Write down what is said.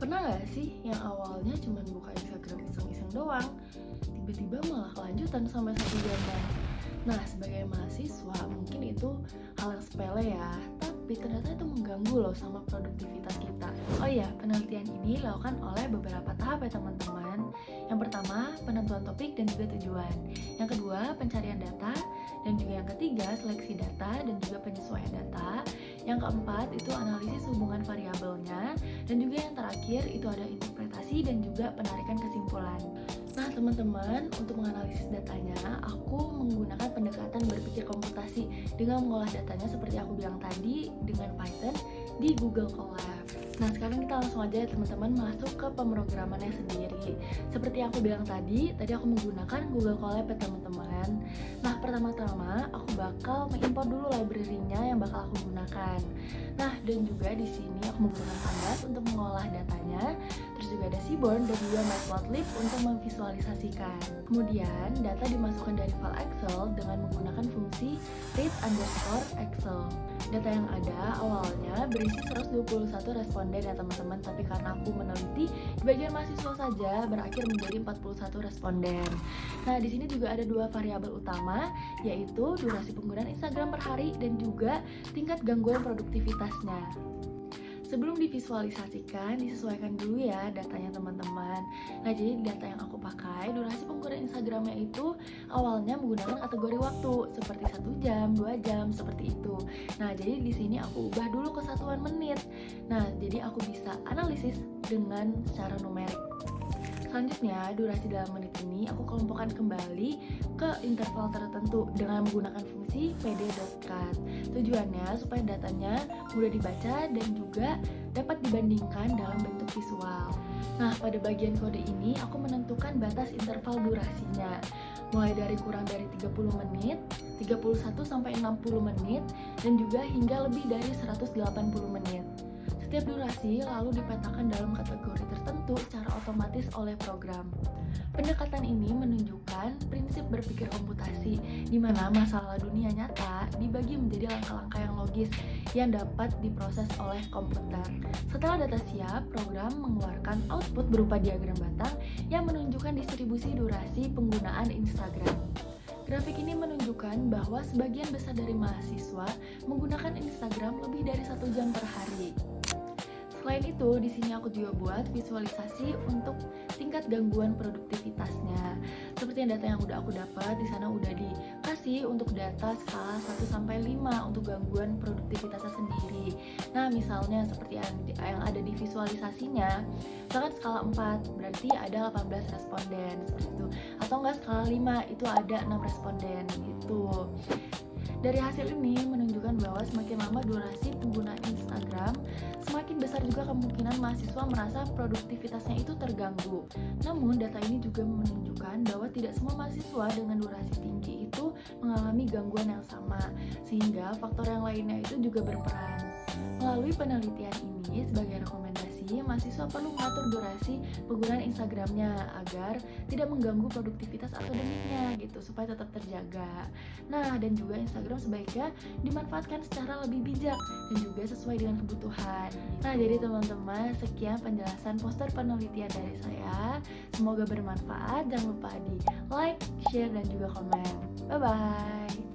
Pernah gak sih yang awalnya cuma buka Instagram iseng-iseng doang, tiba-tiba malah kelanjutan sampai 1 jaman? Nah, sebagai mahasiswa mungkin itu hal yang sepele ya, tapi ternyata itu mengganggu loh sama produktivitas kita. Oh iya, penelitian ini dilakukan oleh beberapa tahap ya teman-teman. Yang pertama, penentuan topik dan juga tujuan. Yang kedua, pencarian data. Dan juga yang ketiga, seleksi data dan juga penyesuaian data. Yang keempat, itu analisis hubungan variabelnya. Dan juga yang terakhir, itu ada interpretasi dan juga penarikan kesimpulan. Nah teman-teman, untuk menganalisis datanya, aku menggunakan pendekatan berpikir komputasi dengan mengolah datanya seperti aku bilang tadi dengan Python di Google Colab. Nah sekarang kita langsung aja ya teman-teman masuk ke pemrogramannya sendiri. Seperti yang aku bilang tadi aku menggunakan Google Colab ya teman-teman. Nah pertama-tama aku bakal mengimpor dulu library-nya yang bakal aku gunakan. Nah dan juga di sini aku menggunakan Pandas untuk mengolah datanya. Terus juga ada Seaborn dan juga Matplotlib untuk memvisualisasikan. Kemudian data dimasukkan dari file Excel dengan menggunakan fungsi read_excel. Data yang ada awalnya berisi 121 responden ya teman-teman, tapi karena aku meneliti di bagian mahasiswa saja berakhir menjadi 41 responden. Nah, di sini juga ada dua variabel utama, yaitu durasi penggunaan Instagram per hari dan juga tingkat gangguan produktivitasnya. Sebelum divisualisasikan, disesuaikan dulu ya datanya teman-teman. Nah, jadi data yang aku pakai, durasi penggunaan Instagramnya itu awalnya menggunakan kategori waktu seperti 1 jam, 2 jam, seperti itu. Nah, jadi di sini aku ubah dulu ke satuan menit. Nah, jadi aku bisa analisis dengan secara numerik. Selanjutnya, durasi dalam menit ini aku kelompokkan kembali ke interval tertentu dengan menggunakan fungsi pd.cut. Tujuannya supaya datanya mudah dibaca dan juga dapat dibandingkan dalam bentuk visual. Nah, pada bagian kode ini aku menentukan batas interval durasinya. Mulai dari kurang dari 30 menit, 31 sampai 60 menit, dan juga hingga lebih dari 180 menit. Setiap durasi lalu dipetakan dalam kategori tertentu secara otomatis oleh program. Pendekatan ini menunjukkan prinsip berpikir komputasi, di mana masalah dunia nyata dibagi menjadi langkah-langkah yang logis yang dapat diproses oleh komputer. Setelah data siap, program mengeluarkan output berupa diagram batang yang menunjukkan distribusi durasi penggunaan Instagram. Grafik ini menunjukkan bahwa sebagian besar dari mahasiswa menggunakan Instagram lebih dari 1 jam per hari. Selain itu, di sini aku juga buat visualisasi untuk tingkat gangguan produktivitasnya. Seperti yang data yang udah aku dapat, di sana udah dikasih untuk data skala 1 sampai 5 untuk gangguan produktivitasnya sendiri. Nah, misalnya seperti yang ada di visualisasinya, misalkan skala 4 berarti ada 18 responden seperti itu. Atau enggak skala 5 itu ada 6 responden gitu. Dari hasil ini menunjukkan bahwa semakin lama durasi penggunaan Instagram, semakin besar juga kemungkinan mahasiswa merasa produktivitasnya itu terganggu. Namun, data ini juga menunjukkan bahwa tidak semua mahasiswa dengan durasi tinggi itu mengalami gangguan yang sama, sehingga faktor yang lainnya itu juga berperan. Melalui penelitian ini, sebagai rekomendasi, mahasiswa perlu mengatur durasi penggunaan Instagramnya agar tidak mengganggu produktivitas akademiknya gitu, supaya tetap terjaga. Nah, dan juga Instagram sebaiknya dimanfaatkan secara lebih bijak dan juga sesuai dengan kebutuhan. Nah, jadi teman-teman, sekian penjelasan poster penelitian dari saya. Semoga bermanfaat. Jangan lupa di like, share, dan juga komen. Bye-bye.